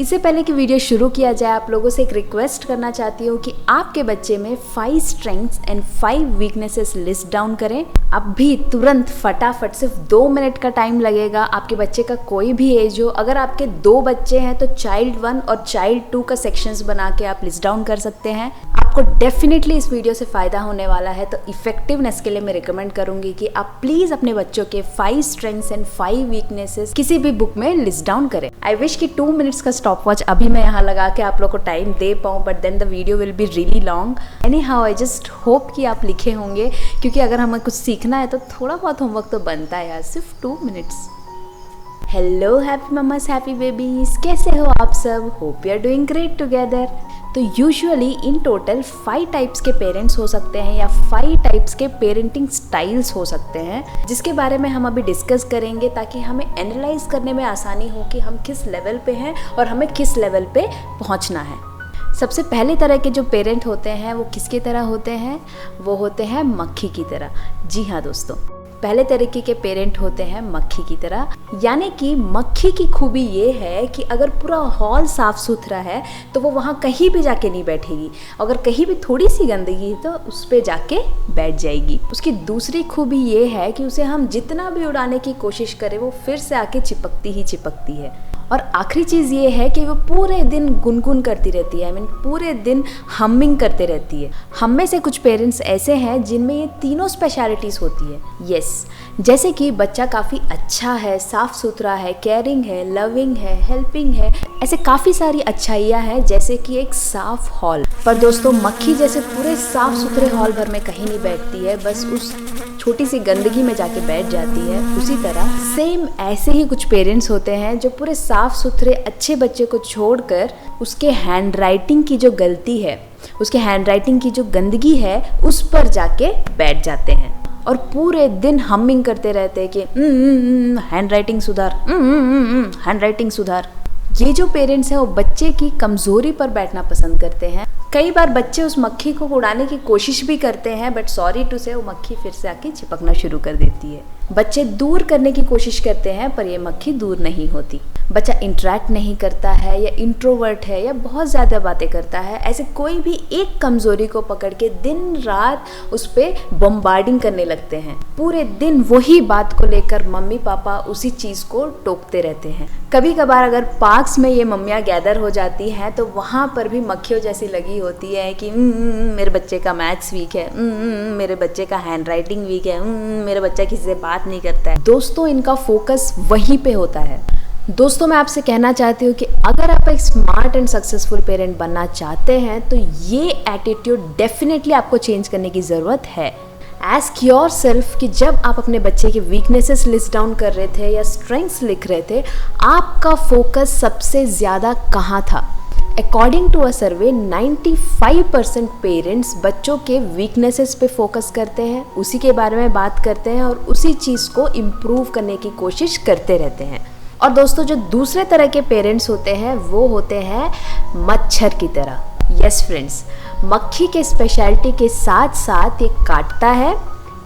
इससे पहले कि वीडियो शुरू किया जाए, आप लोगों से एक रिक्वेस्ट करना चाहती हूँ कि आपके बच्चे में 5 strengths and 5 weaknesses list down करें। अभी तुरंत फटाफट, सिर्फ 2 मिनट का टाइम लगेगा। आपके बच्चे का कोई भी एज हो, अगर आपके 2 बच्चे हैं तो चाइल्ड 1 और चाइल्ड 2 का सेक्शंस बना के आप लिस्ट डाउन कर सकते हैं। आपको डेफिनेटली इस वीडियो से फ़ायदा होने वाला है। तो इफेक्टिवनेस के लिए मैं रिकमेंड करूँगी कि आप प्लीज़ अपने बच्चों के 5 स्ट्रेंथ्स एंड 5 वीकनेसेस किसी भी बुक में लिस्ट डाउन करें। आई विश कि 2 मिनट्स का स्टॉप वॉच अभी मैं यहाँ लगा के आप लोग को टाइम दे पाऊँ, but then the video will be really long. Anyhow, I just hope कि आप लिखे होंगे, क्योंकि अगर हमें कुछ सीखना है तो थोड़ा बहुत होमवर्क तो बनता है यार, सिर्फ 2 minutes. Hello happy mommas, happy babies, कैसे हो आप सब? Hope you are doing great together. तो यूजुअली इन टोटल 5 टाइप्स के पेरेंट्स हो सकते हैं या 5 टाइप्स के पेरेंटिंग स्टाइल्स हो सकते हैं, जिसके बारे में हम अभी डिस्कस करेंगे ताकि हमें एनालाइज करने में आसानी हो कि हम किस लेवल पे हैं और हमें किस लेवल पे पहुंचना है। सबसे पहले तरह के जो पेरेंट होते हैं वो किसकी तरह होते हैं? वो होते हैं मक्खी की तरह। जी हाँ दोस्तों, पहले तरीके के पेरेंट होते हैं मक्खी की तरह। यानी कि मक्खी की खूबी ये है कि अगर पूरा हॉल साफ सुथरा है तो वो वहाँ कहीं भी जाके नहीं बैठेगी। अगर कहीं भी थोड़ी सी गंदगी है तो उस पर जाके बैठ जाएगी। उसकी दूसरी खूबी ये है कि उसे हम जितना भी उड़ाने की कोशिश करें वो फिर से आके चिपकती ही चिपकती है। और आखिरी चीज़ ये है कि वो पूरे दिन गुनगुन करती रहती है, आई मीन पूरे दिन हमिंग करते रहती है। हम में से कुछ पेरेंट्स ऐसे हैं जिनमें ये तीनों स्पेशलिटीज़ होती है। यस, जैसे कि बच्चा काफ़ी अच्छा है, साफ़ सुथरा है, केयरिंग है, लविंग है, हेल्पिंग है, ऐसे काफ़ी सारी अच्छाइयाँ हैं, जैसे कि एक साफ़ हॉल। पर दोस्तों, मक्खी जैसे पूरे साफ़ सुथरे हॉल भर में कहीं नहीं बैठती है, बस उस छोटी सी गंदगी में जाके बैठ जाती है। उसी तरह सेम ऐसे ही कुछ पेरेंट्स होते हैं जो पूरे साफ सुथरे अच्छे बच्चे को छोड़कर उसके हैंड राइटिंग की जो गलती है, उसके हैंड राइटिंग की जो गंदगी है, उस पर जाके बैठ जाते हैं और पूरे दिन हमिंग करते रहते हैं कि हैंड राइटिंग सुधार, हैंड राइटिंग सुधार। ये जो पेरेंट्स हैं वो बच्चे की कमज़ोरी पर बैठना पसंद करते हैं। कई बार बच्चे उस मक्खी को उड़ाने की कोशिश भी करते हैं, बट सॉरी टू से वो मक्खी फिर से आके चिपकना शुरू कर देती है। बच्चे दूर करने की कोशिश करते हैं पर ये मक्खी दूर नहीं होती। बच्चा इंटरेक्ट नहीं करता है या इंट्रोवर्ट है या बहुत ज़्यादा बातें करता है, ऐसे कोई भी एक कमज़ोरी को पकड़ के दिन रात उस पर बम्बार्डिंग करने लगते हैं। पूरे दिन वही बात को लेकर मम्मी पापा उसी चीज़ को टोकते रहते हैं। कभी कभार अगर पार्क्स में ये मम्मियाँ गैदर हो जाती हैं तो वहाँ पर भी मक्खियों जैसी लगी होती है कि मेरे बच्चे का मैथ्स वीक है, मेरे बच्चे का हैंड राइटिंग वीक है, मेरा बच्चा किसी से बात नहीं करता है। दोस्तों, इनका फोकस वहीं पे होता है। दोस्तों, मैं आपसे कहना चाहती हूँ कि अगर आप एक स्मार्ट एंड सक्सेसफुल पेरेंट बनना चाहते हैं तो ये एटीट्यूड डेफिनेटली आपको चेंज करने की ज़रूरत है। आस्क योरसेल्फ कि जब आप अपने बच्चे के वीकनेसेस लिस्ट डाउन कर रहे थे या स्ट्रेंथ्स लिख रहे थे, आपका फोकस सबसे ज़्यादा कहाँ था? According to a survey 95% parents बच्चों के वीकनेसेस पे फोकस करते हैं, उसी के बारे में बात करते हैं और उसी चीज़ को इम्प्रूव करने की कोशिश करते रहते हैं। और दोस्तों, जो दूसरे तरह के पेरेंट्स होते हैं वो होते हैं मच्छर की तरह। यस फ्रेंड्स, मक्खी के स्पेशलिटी के साथ साथ ये काटता है,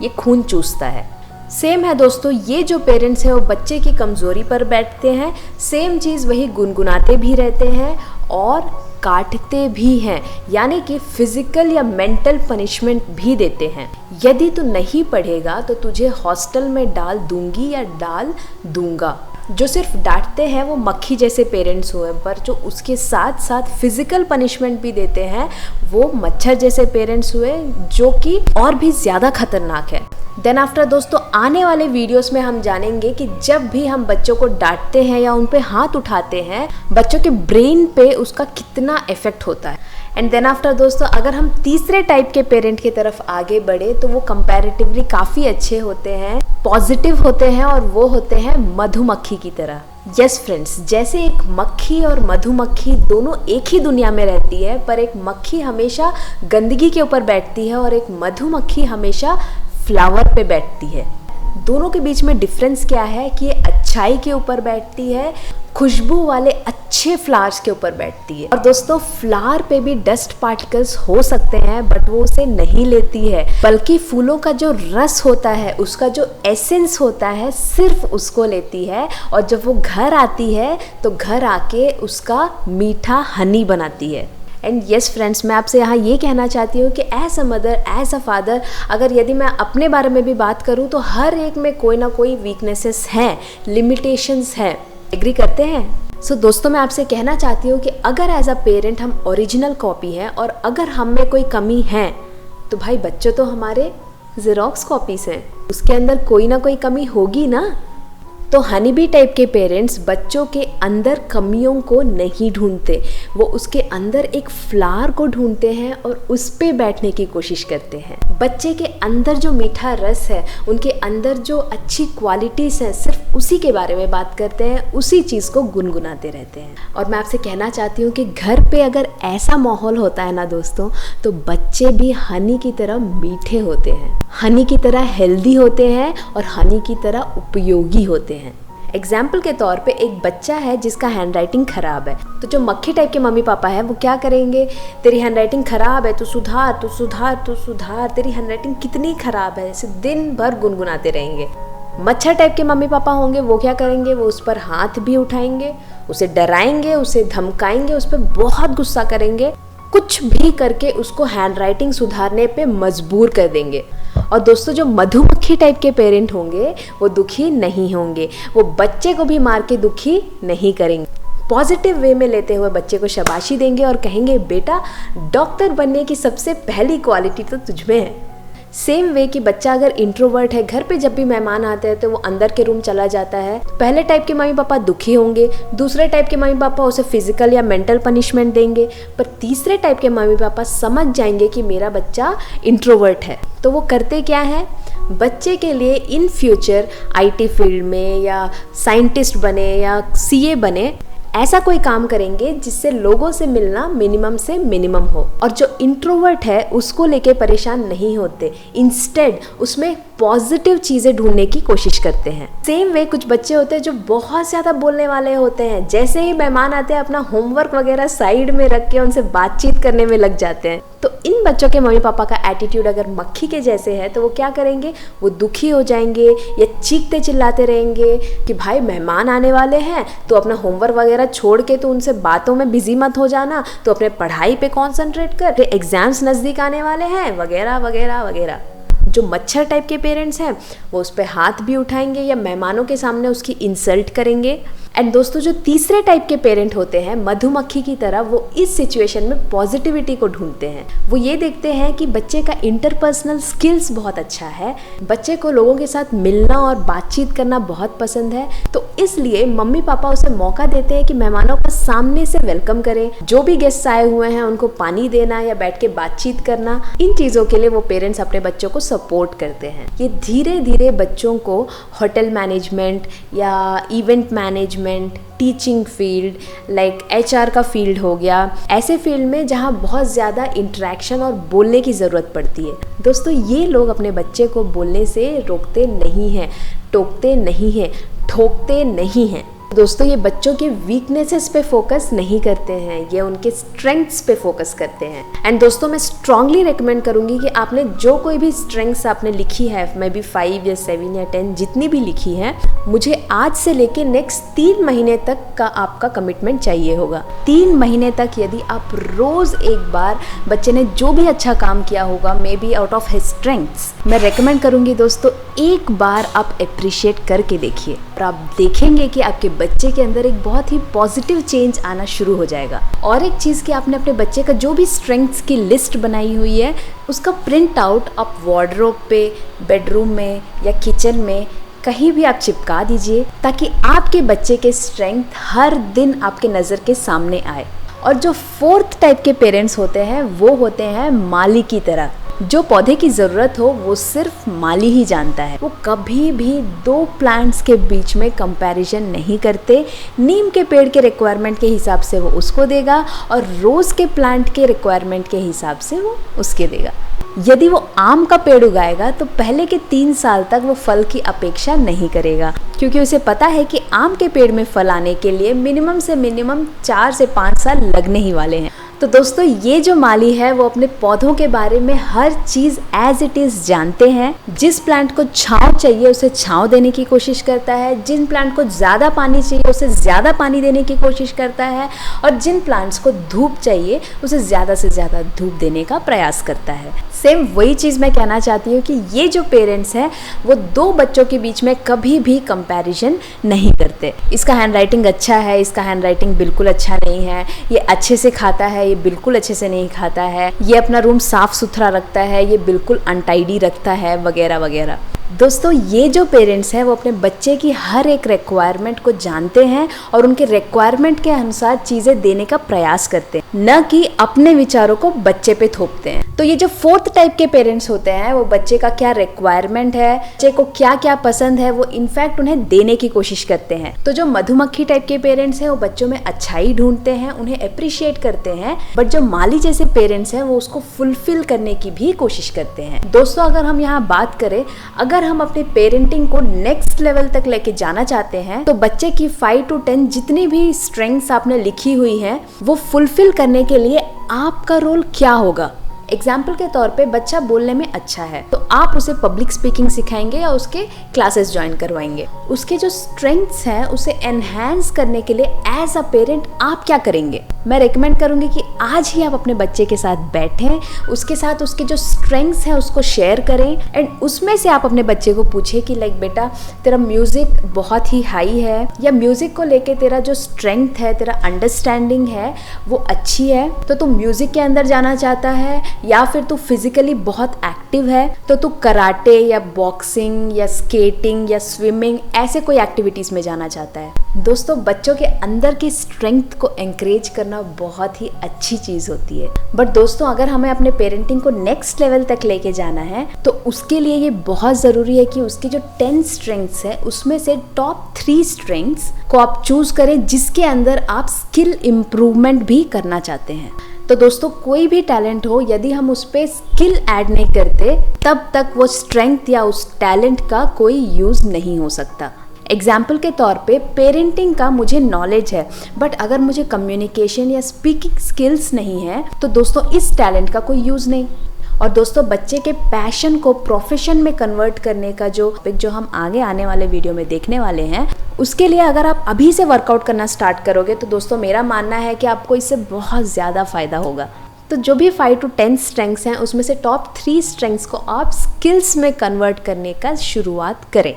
ये खून चूसता है। सेम है दोस्तों, ये जो पेरेंट्स हैं वो बच्चे की कमज़ोरी पर बैठते हैं, सेम चीज़ वही गुनगुनाते भी रहते हैं और काटते भी हैं, यानी कि फिजिकल या मेंटल पनिशमेंट भी देते हैं। यदि तू नहीं पढ़ेगा तो तुझे हॉस्टल में डाल दूंगी या डाल दूंगा। जो सिर्फ डांटते हैं वो मक्खी जैसे पेरेंट्स हुए, पर जो उसके साथ साथ फिजिकल पनिशमेंट भी देते हैं वो मच्छर जैसे पेरेंट्स हुए, जो कि और भी ज़्यादा खतरनाक है। देन आफ्टर दोस्तों, आने वाले वीडियोस में हम जानेंगे कि जब भी हम बच्चों को डांटते हैं या उन पे हाथ उठाते हैं, बच्चों के ब्रेन पे उसका कितना इफेक्ट होता है। एंड देन आफ्टर दोस्तों, अगर हम तीसरे टाइप के पेरेंट की तरफ आगे बढ़े तो वो कंपैरेटिवली काफ़ी अच्छे होते हैं, पॉजिटिव होते हैं और वो होते हैं मधुमक्खी की तरह। यस फ्रेंड्स, जैसे एक मक्खी और मधुमक्खी दोनों एक ही दुनिया में रहती है, पर एक मक्खी हमेशा गंदगी के ऊपर बैठती है और एक मधुमक्खी हमेशा फ्लावर पे बैठती है। दोनों के बीच में डिफरेंस क्या है कि ये अच्छाई के ऊपर बैठती है, खुशबू वाले अच्छे फ्लावर्स के ऊपर बैठती है। और दोस्तों फ्लावर पे भी डस्ट पार्टिकल्स हो सकते हैं बट वो उसे नहीं लेती है, बल्कि फूलों का जो रस होता है, उसका जो एसेंस होता है, सिर्फ उसको लेती है। और जब वो घर आती है तो घर आके उसका मीठा हनी बनाती है। एंड येस फ्रेंड्स, मैं आपसे यहाँ ये कहना चाहती हूँ कि as a mother, as a father, अगर यदि मैं अपने बारे में भी बात करूँ तो हर एक में कोई ना कोई वीकनेसेस हैं, लिमिटेशंस हैं। एग्री करते हैं? सो दोस्तों, मैं आपसे कहना चाहती हूँ कि अगर एज अ पेरेंट हम ओरिजिनल कॉपी हैं और अगर हम में कोई कमी है तो भाई बच्चे तो हमारे ज़ेरॉक्स कॉपीज़ हैं, उसके अंदर कोई ना कोई कमी होगी ना। तो हनी बी टाइप के पेरेंट्स बच्चों के अंदर कमियों को नहीं ढूंढते, वो उसके अंदर एक फ्लावर को ढूंढते हैं और उस पे बैठने की कोशिश करते हैं। बच्चे के अंदर जो मीठा रस है, उनके अंदर जो अच्छी क्वालिटीज़ हैं, सिर्फ उसी के बारे में बात करते हैं, उसी चीज़ को गुनगुनाते रहते हैं। और मैं आपसे कहना चाहती हूँ कि घर पे अगर ऐसा माहौल होता है ना दोस्तों, तो बच्चे भी हनी की तरह मीठे होते हैं, हनी की तरह हेल्दी होते हैं और हनी की तरह उपयोगी होते हैं। एग्जाम्पल के तौर पे एक बच्चा है जिसका हैंडराइटिंग खराब है, तो जो मक्खी टाइप के मम्मी पापा है वो क्या करेंगे, तेरी हैंडराइटिंग खराब है, तू सुधार, तू सुधार, तू सुधार, तेरी हैंडराइटिंग कितनी खराब है, ऐसे दिन भर गुनगुनाते रहेंगे। मच्छर टाइप के मम्मी पापा होंगे, वो क्या करेंगे, वो उस पर हाथ भी उठाएंगे, उसे डराएंगे, उसे धमकाएंगे, उस पर बहुत गुस्सा करेंगे, कुछ भी करके उसको हैंडराइटिंग सुधारने पे मजबूर कर देंगे। और दोस्तों, जो मधुमक्खी टाइप के पेरेंट होंगे वो दुखी नहीं होंगे, वो बच्चे को भी मार के दुखी नहीं करेंगे, पॉजिटिव वे में लेते हुए बच्चे को शाबाशी देंगे और कहेंगे बेटा डॉक्टर बनने की सबसे पहली क्वालिटी तो तुझमें है। सेम वे कि बच्चा अगर इंट्रोवर्ट है, घर पे जब भी मेहमान आते हैं तो वो अंदर के रूम चला जाता है, पहले टाइप के मम्मी पापा दुखी होंगे, दूसरे टाइप के मम्मी पापा उसे फिजिकल या मेंटल पनिशमेंट देंगे, पर तीसरे टाइप के मम्मी पापा समझ जाएंगे कि मेरा बच्चा इंट्रोवर्ट है, तो वो करते क्या है, बच्चे के लिए इन फ्यूचर आईटी फील्ड में या साइंटिस्ट बने या सीए बने, ऐसा कोई काम करेंगे जिससे लोगों से मिलना मिनिमम से मिनिमम हो। और जो इंट्रोवर्ट है उसको लेके परेशान नहीं होते, इंस्टेड उसमें पॉजिटिव चीज़ें ढूंढने की कोशिश करते हैं। सेम वे कुछ बच्चे होते हैं जो बहुत ज़्यादा बोलने वाले होते हैं, जैसे ही मेहमान आते हैं अपना होमवर्क वगैरह साइड में रख के उनसे बातचीत करने में लग जाते हैं। तो इन बच्चों के मम्मी पापा का एटीट्यूड अगर मक्खी के जैसे है तो वो क्या करेंगे, वो दुखी हो जाएंगे या चीखते चिल्लाते रहेंगे कि भाई मेहमान आने वाले हैं तो अपना होमवर्क वगैरह छोड़ के तो उनसे बातों में बिजी मत हो जाना, तो अपने पढ़ाई पे कॉन्सेंट्रेट कर, एग्जाम्स नज़दीक आने वाले हैं वगैरह वगैरह वगैरह। जो मच्छर टाइप के पेरेंट्स हैं वो उस पर हाथ भी उठाएंगे या मेहमानों के सामने उसकी इंसल्ट करेंगे। एंड दोस्तों, जो तीसरे टाइप के पेरेंट होते हैं मधुमक्खी की तरह, वो इस सिचुएशन में पॉजिटिविटी को ढूंढते हैं। वो ये देखते हैं कि बच्चे का इंटरपर्सनल स्किल्स बहुत अच्छा है, बच्चे को लोगों के साथ मिलना और बातचीत करना बहुत पसंद है, तो इसलिए मम्मी पापा उसे मौका देते हैं कि मेहमानों का सामने से वेलकम करें, जो भी गेस्ट आए हुए हैं उनको पानी देना या बैठ के बातचीत करना, इन चीज़ों के लिए वो पेरेंट्स अपने बच्चों को सपोर्ट करते हैं। ये धीरे धीरे बच्चों को होटल मैनेजमेंट या event management, teaching field like HR का फील्ड हो गया, ऐसे फील्ड में जहाँ बहुत ज़्यादा इंटरेक्शन और बोलने की ज़रूरत पड़ती है। दोस्तों, ये लोग अपने बच्चे को बोलने से रोकते नहीं हैं, टोकते नहीं हैं, ठोकते नहीं हैं। दोस्तों, ये बच्चों के वीकनेसेस पे फोकस नहीं करते हैं, ये उनके स्ट्रेंथ्स पे फोकस करते हैं। एंड दोस्तों, मैं स्ट्रांगली रिकमेंड करूँगी कि आपने जो कोई भी स्ट्रेंथ्स आपने लिखी है, मे बी 5 या 7 या 10 जितनी भी लिखी है, मुझे आज से लेके नेक्स्ट 3 महीने तक का आपका कमिटमेंट चाहिए होगा। 3 महीने तक यदि आप रोज़ एक बार बच्चे ने जो भी अच्छा काम किया होगा, may be out of his strengths, मैं रेकमेंड करूँगी दोस्तों एक बार आप अप्रिशिएट करके देखिए और आप देखेंगे कि आपके बच्चे के अंदर एक बहुत ही पॉजिटिव चेंज आना शुरू हो जाएगा। और एक चीज़ कि आपने अपने बच्चे का जो भी स्ट्रेंथ्स की लिस्ट बनाई हुई है, उसका प्रिंट आउट आप वार्डरोब पे, बेडरूम में या किचन में कहीं भी आप चिपका दीजिए, ताकि आपके बच्चे के स्ट्रेंथ हर दिन आपके नज़र के सामने आए। और जो 4th टाइप के पेरेंट्स होते हैं वो होते हैं माली की तरह। जो पौधे की ज़रूरत हो वो सिर्फ माली ही जानता है। वो कभी भी दो प्लांट्स के बीच में कंपैरिजन नहीं करते। नीम के पेड़ के रिक्वायरमेंट के हिसाब से वो उसको देगा और रोज़ के प्लांट के रिक्वायरमेंट के हिसाब से वो उसके देगा। यदि वो आम का पेड़ उगाएगा तो पहले के 3 साल तक वो फल की अपेक्षा नहीं करेगा, क्योंकि उसे पता है कि आम के पेड़ में फल आने के लिए मिनिमम से मिनिमम 4 से 5 साल लगने ही वाले हैं। तो दोस्तों, ये जो माली है वो अपने पौधों के बारे में हर चीज़ एज इट इज़ जानते हैं। जिस प्लांट को छांव चाहिए उसे छांव देने की कोशिश करता है, जिन प्लांट को ज़्यादा पानी चाहिए उसे ज़्यादा पानी देने की कोशिश करता है, और जिन प्लांट्स को धूप चाहिए उसे ज़्यादा से ज़्यादा धूप देने का प्रयास करता है। सेम वही चीज़ मैं कहना चाहती हूँ कि ये जो पेरेंट्स हैं वो दो बच्चों के बीच में कभी भी कंपैरिजन नहीं करते। इसका हैंडराइटिंग अच्छा है, इसका हैंडराइटिंग बिल्कुल अच्छा नहीं है, ये अच्छे से खाता है, ये बिल्कुल अच्छे से नहीं खाता है, ये अपना रूम साफ सुथरा रखता है, ये बिल्कुल अनटाइडी रखता है, वगैरह वगैरह। दोस्तों, ये जो पेरेंट्स हैं वो अपने बच्चे की हर एक रिक्वायरमेंट को जानते हैं और उनके रिक्वायरमेंट के अनुसार चीज़ें देने का प्रयास करते हैं, न कि अपने विचारों को बच्चे पे थोपते हैं। तो ये जो 4th टाइप के पेरेंट्स होते हैं वो बच्चे का क्या रिक्वायरमेंट है, बच्चे को क्या क्या पसंद है, वो इनफैक्ट उन्हें देने की कोशिश करते हैं। तो जो मधुमक्खी टाइप के पेरेंट्स हैं वो बच्चों में अच्छाई ढूंढते हैं, उन्हें अप्रिशिएट करते हैं, बट जो माली जैसे पेरेंट्स हैं वो उसको फुलफिल करने की भी कोशिश करते हैं। दोस्तों, अगर हम यहाँ बात करें, अगर हम अपने पेरेंटिंग को नेक्स्ट लेवल तक लेके जाना चाहते हैं तो बच्चे की 5 to 10 जितनी भी स्ट्रेंथ्स आपने लिखी हुई हैं वो फुलफिल करने के लिए आपका रोल क्या होगा। एग्जाम्पल के तौर पे बच्चा बोलने में अच्छा है तो आप उसे पब्लिक स्पीकिंग सिखाएंगे या उसके क्लासेस ज्वाइन करवाएंगे। उसके जो स्ट्रेंथ्स हैं उसे एनहांस करने के लिए एज अ पेरेंट आप क्या करेंगे। मैं रेकमेंड करूंगी कि आज ही आप अपने बच्चे के साथ बैठें, उसके साथ उसके जो स्ट्रेंथ्स हैं उसको शेयर करें एंड उसमें से आप अपने बच्चे को पूछे कि लाइक बेटा तेरा म्यूजिक बहुत ही हाई है, या म्यूजिक को लेके तेरा जो स्ट्रेंथ है, तेरा अंडरस्टैंडिंग है वो अच्छी है, तो तू म्यूजिक के अंदर जाना चाहता है, या फिर तू फिजिकली बहुत एक्टिव है तो तू कराटे या बॉक्सिंग या स्केटिंग या स्विमिंग ऐसे कोई एक्टिविटीज में जाना चाहता है। दोस्तों, बच्चों के अंदर की स्ट्रेंथ को एनकरेज करना बहुत ही अच्छी चीज होती है। बट दोस्तों, अगर हमें अपने पेरेंटिंग को नेक्स्ट लेवल तक लेके जाना है तो उसके लिए ये बहुत जरूरी है कि उसकी जो 10 स्ट्रेंथ्स है उसमें से टॉप 3 स्ट्रेंथ्स को आप चूज करें जिसके अंदर आप स्किल इम्प्रूवमेंट भी करना चाहते हैं। तो दोस्तों, कोई भी टैलेंट हो, यदि हम उस पर स्किल ऐड नहीं करते तब तक वो स्ट्रेंथ या उस टैलेंट का कोई यूज़ नहीं हो सकता। एग्जाम्पल के तौर पे पेरेंटिंग का मुझे नॉलेज है बट अगर मुझे कम्युनिकेशन या स्पीकिंग स्किल्स नहीं है तो दोस्तों इस टैलेंट का कोई यूज़ नहीं। और दोस्तों, बच्चे के पैशन को प्रोफेशन में कन्वर्ट करने का जो हम आगे आने वाले वीडियो में देखने वाले हैं, उसके लिए अगर आप अभी से वर्कआउट करना स्टार्ट करोगे तो दोस्तों मेरा मानना है कि आपको इससे बहुत ज़्यादा फ़ायदा होगा। तो जो भी 5 to 10 स्ट्रेंथ्स हैं उसमें से टॉप 3 स्ट्रेंथ्स को आप स्किल्स में कन्वर्ट करने का शुरुआत करें।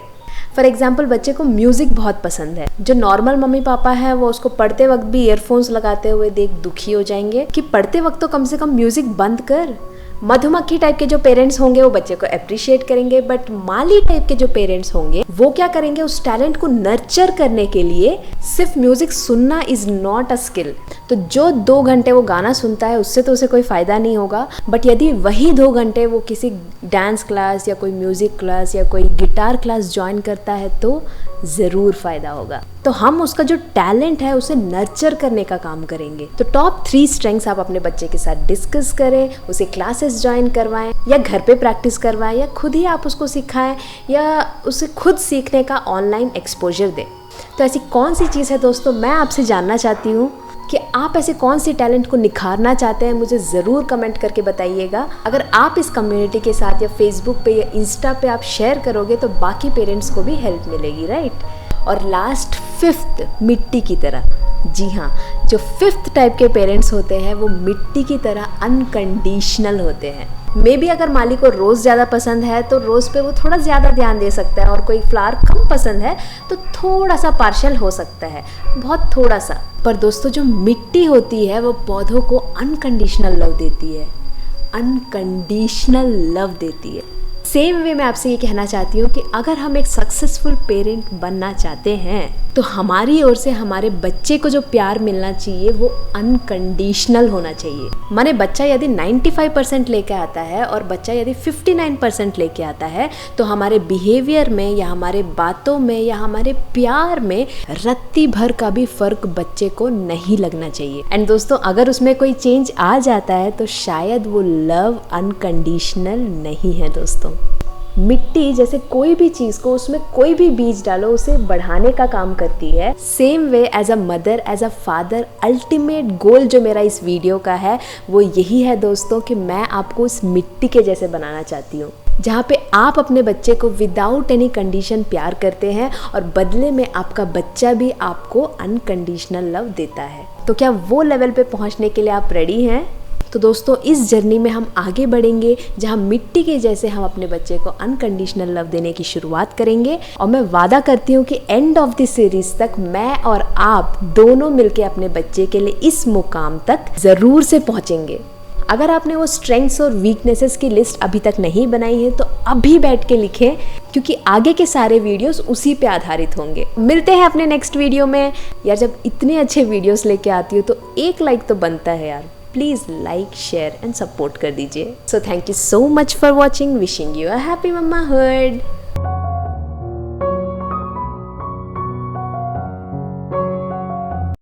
फॉर एग्जाम्पल, बच्चे को म्यूज़िक बहुत पसंद है। जो नॉर्मल मम्मी पापा है वो उसको पढ़ते वक्त भी ईयरफोन्स लगाते हुए देख दुखी हो जाएंगे कि पढ़ते वक्त तो कम से कम म्यूज़िक बंद कर। मधुमक्खी टाइप के जो पेरेंट्स होंगे वो बच्चे को अप्रिशिएट करेंगे, बट माली टाइप के जो पेरेंट्स होंगे वो क्या करेंगे, उस टैलेंट को नर्चर करने के लिए सिर्फ म्यूजिक सुनना इज नॉट अ स्किल। तो जो 2 घंटे वो गाना सुनता है उससे तो उसे कोई फायदा नहीं होगा, बट यदि वही 2 घंटे वो किसी डांस क्लास या कोई म्यूजिक क्लास या कोई गिटार क्लास ज्वाइन करता है तो ज़रूर फ़ायदा होगा। तो हम उसका जो टैलेंट है उसे नर्चर करने का काम करेंगे। तो टॉप 3 स्ट्रेंथ्स आप अपने बच्चे के साथ डिस्कस करें, उसे क्लासेस ज्वाइन करवाएं या घर पे प्रैक्टिस करवाएं या खुद ही आप उसको सिखाएं या उसे खुद सीखने का ऑनलाइन एक्सपोजर दें। तो ऐसी कौन सी चीज़ है दोस्तों, मैं आपसे जानना चाहती हूँ कि आप ऐसे कौन सी टैलेंट को निखारना चाहते हैं, मुझे ज़रूर कमेंट करके बताइएगा। अगर आप इस कम्युनिटी के साथ या फेसबुक पे या इंस्टा पे आप शेयर करोगे तो बाकी पेरेंट्स को भी हेल्प मिलेगी, राइट। और लास्ट 5th, मिट्टी की तरह। जी हाँ, जो 5th टाइप के पेरेंट्स होते हैं वो मिट्टी की तरह अनकंडीशनल होते हैं। मे बी अगर माली को रोज़ ज़्यादा पसंद है तो रोज़ पे वो थोड़ा ज़्यादा ध्यान दे सकता है, और कोई फ्लावर कम पसंद है तो थोड़ा सा पार्शल हो सकता है, बहुत थोड़ा सा। पर दोस्तों, जो मिट्टी होती है वो पौधों को अनकंडीशनल लव देती है, अनकंडीशनल लव देती है। सेम वे मैं आपसे ये कहना चाहती हूँ कि अगर हम एक सक्सेसफुल पेरेंट बनना चाहते हैं तो हमारी ओर से हमारे बच्चे को जो प्यार मिलना चाहिए वो अनकंडीशनल होना चाहिए। माने बच्चा यदि 95% लेके आता है और बच्चा यदि 59% लेके आता है तो हमारे बिहेवियर में या हमारे बातों में या हमारे प्यार में रत्ती भर का भी फर्क बच्चे को नहीं लगना चाहिए। एंड दोस्तों, अगर उसमें कोई चेंज आ जाता है तो शायद वो लव अनकंडीशनल नहीं है। दोस्तों, मिट्टी जैसे कोई भी चीज़ को उसमें कोई भी बीज डालो उसे बढ़ाने का काम करती है, same way as a mother, as a father, ultimate goal जो मेरा इस वीडियो का है वो यही है दोस्तों कि मैं आपको उस मिट्टी के जैसे बनाना चाहती हूँ, जहाँ पे आप अपने बच्चे को विदाउट एनी कंडीशन प्यार करते हैं और बदले में आपका बच्चा भी आपको अनकंडीशनल लव देता है। तो क्या वो लेवल पे पहुँचने के लिए आप रेडी हैं? तो दोस्तों, इस जर्नी में हम आगे बढ़ेंगे जहां मिट्टी के जैसे हम अपने बच्चे को अनकंडीशनल लव देने की शुरुआत करेंगे। और मैं वादा करती हूँ कि एंड ऑफ दिस सीरीज तक मैं और आप दोनों मिलके अपने बच्चे के लिए इस मुकाम तक ज़रूर से पहुँचेंगे। अगर आपने वो स्ट्रेंथ्स और वीकनेसेस की लिस्ट अभी तक नहीं बनाई है तो अभी बैठ के लिखें, क्योंकि आगे के सारे वीडियोस उसी पे आधारित होंगे। मिलते हैं अपने नेक्स्ट वीडियो में। यार, जब इतने अच्छे वीडियोस लेके आती हूँ तो एक लाइक तो बनता है यार। Please like, share and support कर दीजिए। So thank you so much for watching. Wishing you a happy मम्माहुड।